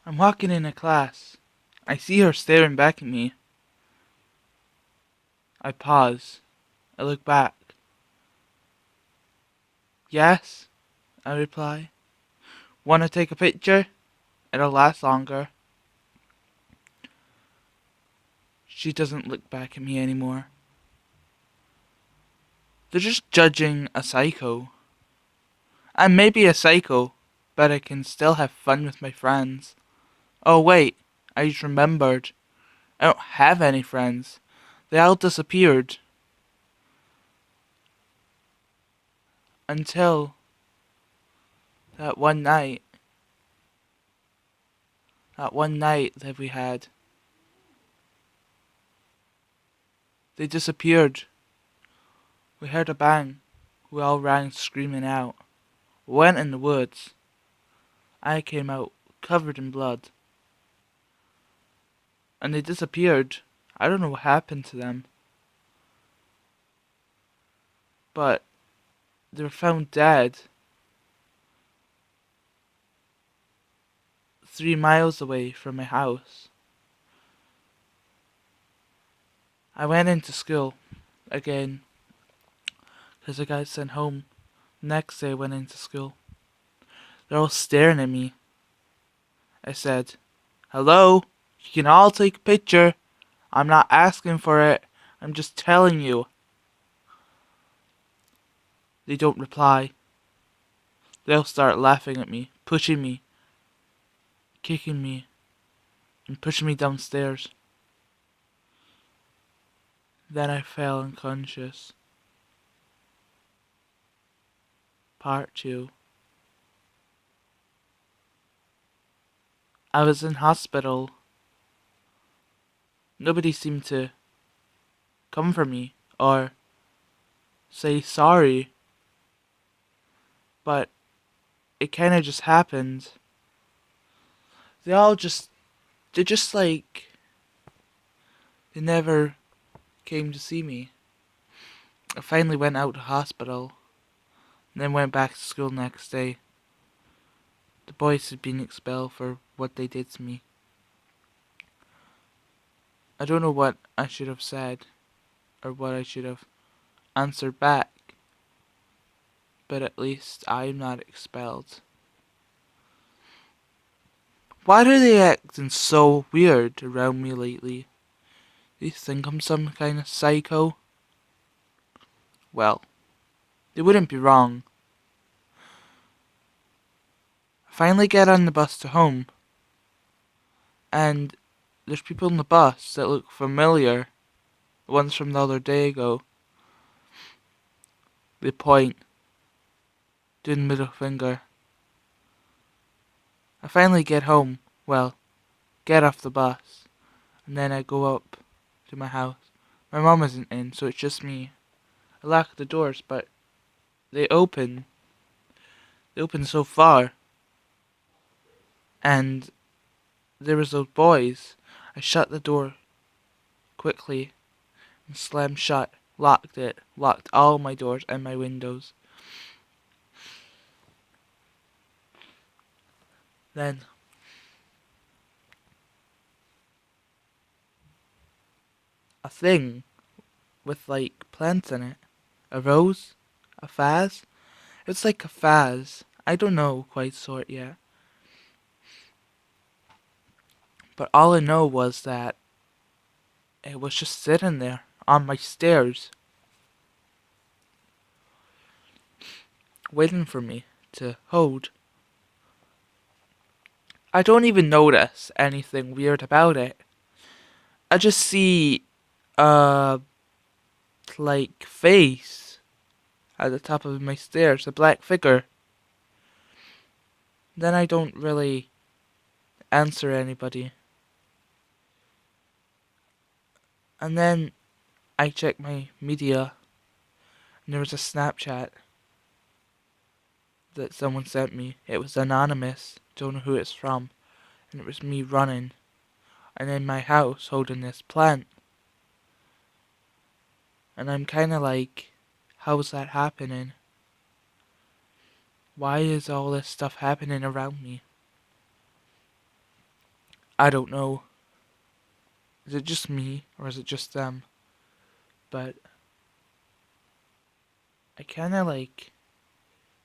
I'm walking in a class. I see her staring back at me. I pause. I look back. Yes, I reply. Wanna take a picture? It'll last longer. She doesn't look back at me anymore. They're just judging a psycho. I may be a psycho, but I can still have fun with my friends. Oh wait, I just remembered. I don't have any friends. They all disappeared. Until that one night. That one night that we had. They disappeared. We heard a bang. We all ran screaming out. We went in the woods. I came out covered in blood. And they disappeared. I don't know what happened to them. But they were found dead 3 miles away from my house. I went into school again because I got sent home. Next day I went into school. They're all staring at me. I said, "Hello, you can all take a picture. I'm not asking for it. I'm just telling you." They don't reply. They'll start laughing at me, pushing me, kicking me, and pushing me downstairs. Then I fell unconscious. Part 2. I was in hospital. Nobody seemed to come for me or say sorry. But it kinda just happened. They all just, they're just like, they never came to see me. I finally went out to hospital, and then went back to school next day. The boys had been expelled for what they did to me. I don't know what I should have said, or what I should have answered back, but at least I'm not expelled. Why are they acting so weird around me lately? Do you think I'm some kind of psycho? Well, they wouldn't be wrong. I finally get on the bus to home, and there's people on the bus that look familiar. The ones from the other day ago. They point, do the middle finger. I finally get home, well, get off the bus, and then I go up to my house. My mom isn't in, so it's just me. I lock the doors, but they open. They open so far. And there was those boys. I shut the door quickly and slammed shut, locked it, locked all my doors and my windows. Then a thing with like plants in it. A rose? A vase? It's like a vase. I don't know quite sort yet. But all I know was that it was just sitting there on my stairs, waiting for me to hold. I don't even notice anything weird about it. I just see a like face at the top of my stairs, a black figure. Then I don't really answer anybody. And then I check my media, and there was a Snapchat that someone sent me. It was anonymous, don't know who it's from, and it was me running, and in my house holding this plant. And I'm kinda like, how's that happening? Why is all this stuff happening around me? I don't know. Is it just me or is it just them? But I kinda like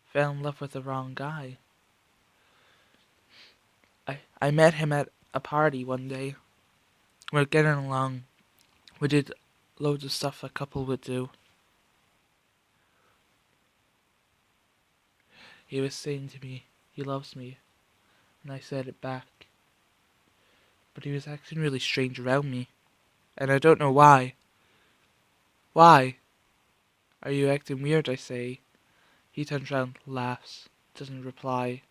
fell in love with the wrong guy. I met him at a party one day. We were getting along. We did loads of stuff a couple would do. He was saying to me he loves me, and I said it back. But he was acting really strange around me, and I don't know why. Why? Are you acting weird, I say. He turns around, laughs, doesn't reply.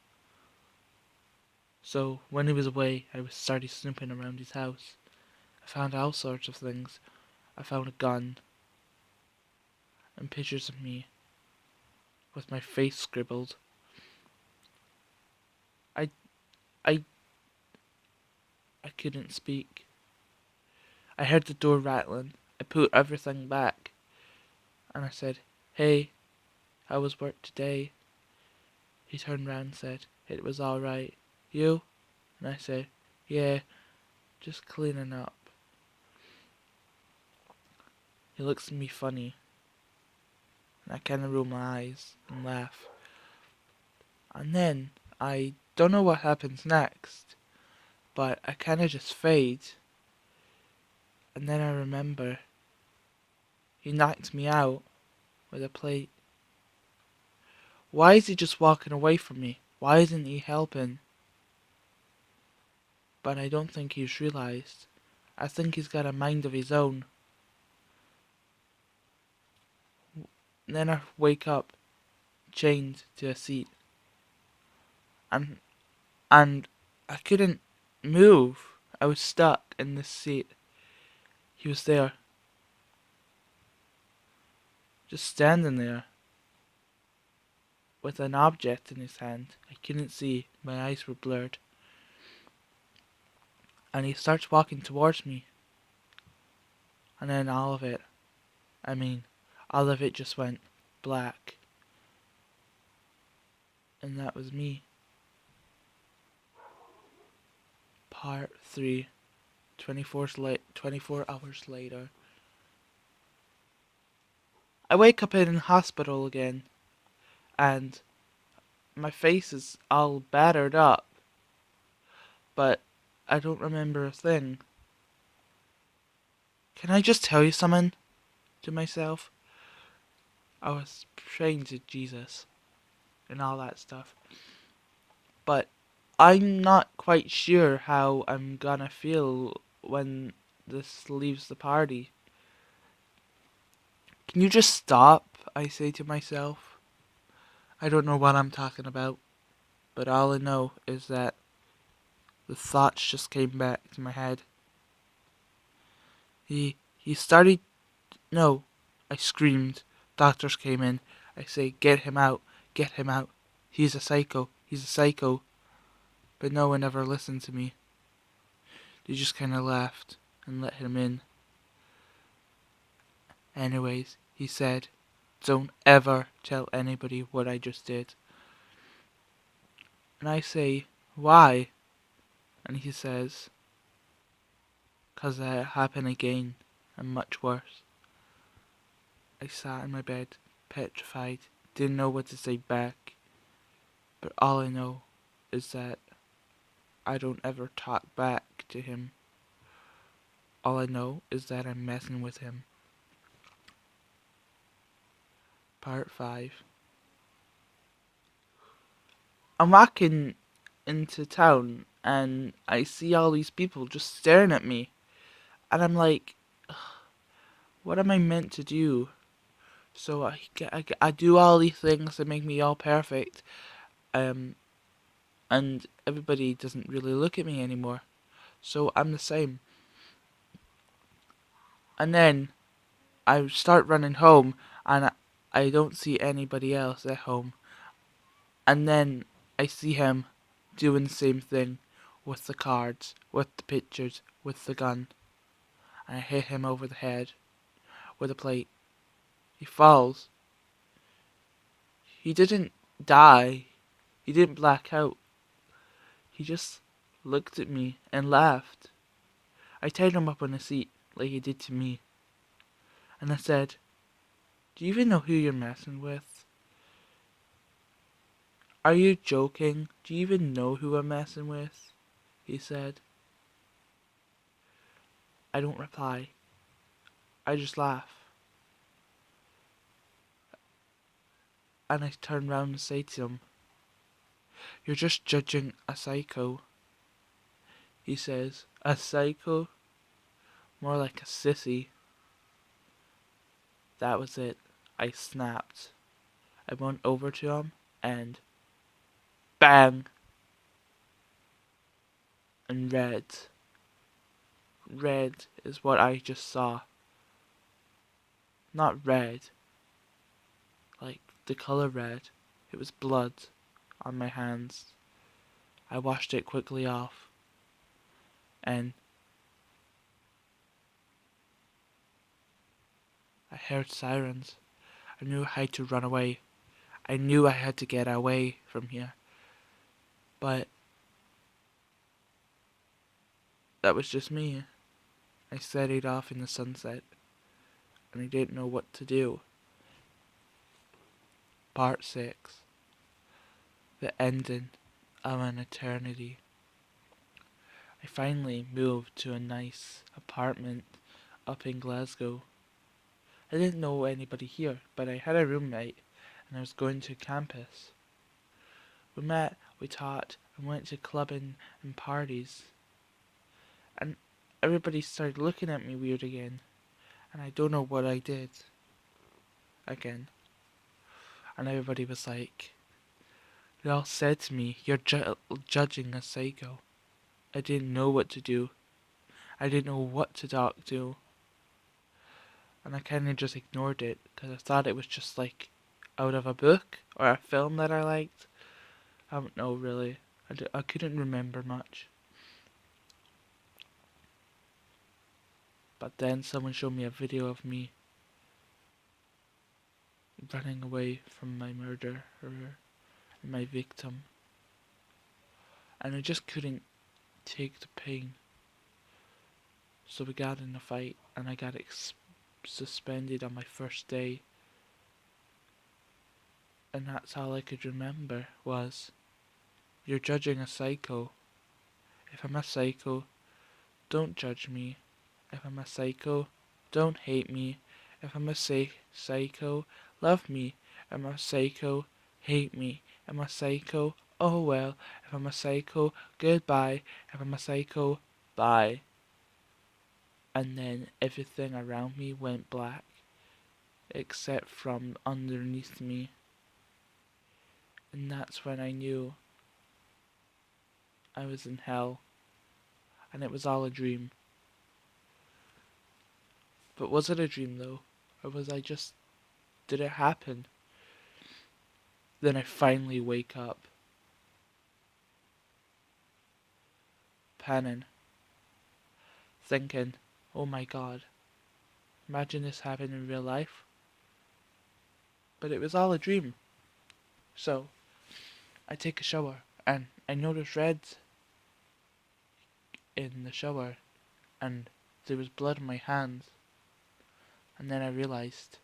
So, when he was away, I started snooping around his house. I found all sorts of things. I found a gun, and pictures of me, with my face scribbled. I, I, I couldn't speak. I heard the door rattling. I put everything back, and I said, "Hey, how was work today?" He turned round and said, "It was alright. You?" And I said, "Yeah, just cleaning up." He looks at me funny, and I kinda roll my eyes and laugh. And then, I don't know what happens next, but I kinda just fade. And then I remember, he knocked me out with a plate. Why is he just walking away from me? Why isn't he helping? But I don't think he's realised. I think he's got a mind of his own. And then I wake up, chained to a seat, and and I couldn't move. I was stuck in this seat. He was there, just standing there, with an object in his hand. I couldn't see, my eyes were blurred. And he starts walking towards me. And then all of it just went black. And that was me. Part 3. 24 hours later. I wake up in hospital again. And my face is all battered up. But I don't remember a thing. Can I just tell you something to myself? I was praying to Jesus and all that stuff. But I'm not quite sure how I'm gonna feel when this leaves the party. Can you just stop? I say to myself. I don't know what I'm talking about, but all I know is that the thoughts just came back to my head. He started. No, I screamed. Doctors came in. I say, get him out, get him out. He's a psycho, he's a psycho. But no one ever listened to me. They just kinda laughed and let him in. Anyways, he said, don't ever tell anybody what I just did. And I say, why? And he says, 'cause that happened again, and much worse. I sat in my bed, petrified, didn't know what to say back. But all I know is that I don't ever talk back to him. All I know is that I'm messing with him. Part 5. I'm walking into town and I see all these people just staring at me. And I'm like, what am I meant to do? So I do all these things that make me all perfect. And everybody doesn't really look at me anymore. So I'm the same. And then I start running home and I don't see anybody else at home. And then I see him doing the same thing with the cards, with the pictures, with the gun. And I hit him over the head with a plate. He falls. He didn't die. He didn't black out. He just looked at me and laughed. I tied him up on a seat like he did to me, and I said, "Do you even know who you're messing with? Are you joking? Do you even know who I'm messing with?" he said. I don't reply. I just laugh. And I turn round and say to him, "You're just judging a psycho." He says, "A psycho? More like a sissy." That was it. I snapped. I went over to him and bang! And red. Red is what I just saw. Not red, like the color red. It was blood on my hands. I washed it quickly off, and I heard sirens. I knew I had to run away. I knew I had to get away from here. But that was just me. I steadied off in the sunset, and I didn't know what to do. Part 6. The ending of an eternity. I finally moved to a nice apartment up in Glasgow. I didn't know anybody here, but I had a roommate, and I was going to campus. We met, we taught, and went to clubbing and parties. And everybody started looking at me weird again, and I don't know what I did again. And everybody was like, they all said to me, "You're judging a psycho." I didn't know what to do. I didn't know what to talk to. And I kind of just ignored it, because I thought it was just like out of a book or a film that I liked. I don't know really. I couldn't remember much. But then someone showed me a video of me running away from my murderer and my victim. And I just couldn't take the pain. So we got in a fight, and I got suspended on my first day. And that's all I could remember was, "You're judging a psycho. If I'm a psycho, don't judge me. If I'm a psycho, don't hate me. If I'm a psycho, love me. If I'm a psycho, hate me. If I'm a psycho, oh well. If I'm a psycho, goodbye. If I'm a psycho, bye." And then everything around me went black, except from underneath me. And that's when I knew I was in hell, and it was all a dream. But was it a dream though? Or was I just... did it happen? Then I finally wake up, panning, thinking, oh my god, imagine this happened in real life. But it was all a dream. So, I take a shower, and I notice red in the shower, and there was blood on my hands. And then I realized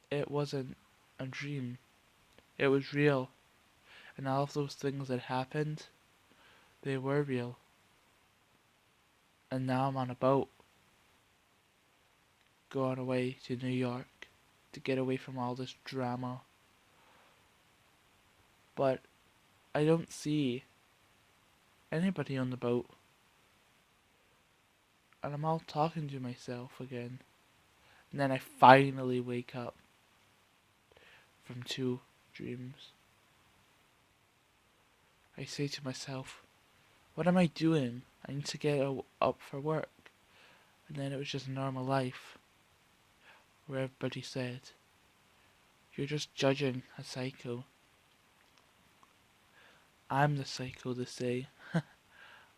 it wasn't a dream. It was real. And all of those things that happened, they were real. And now I'm on a boat, going away to New York to get away from all this drama. But I don't see anybody on the boat. And I'm all talking to myself again. And then I finally wake up from 2 dreams. I say to myself, what am I doing? I need to get up for work. And then it was just normal life, where everybody said, "You're just judging a psycho." I'm the psycho, they say.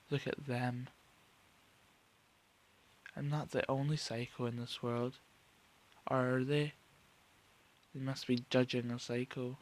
Look at them. I'm not the only psycho in this world. Or are they? They must be judging a psycho.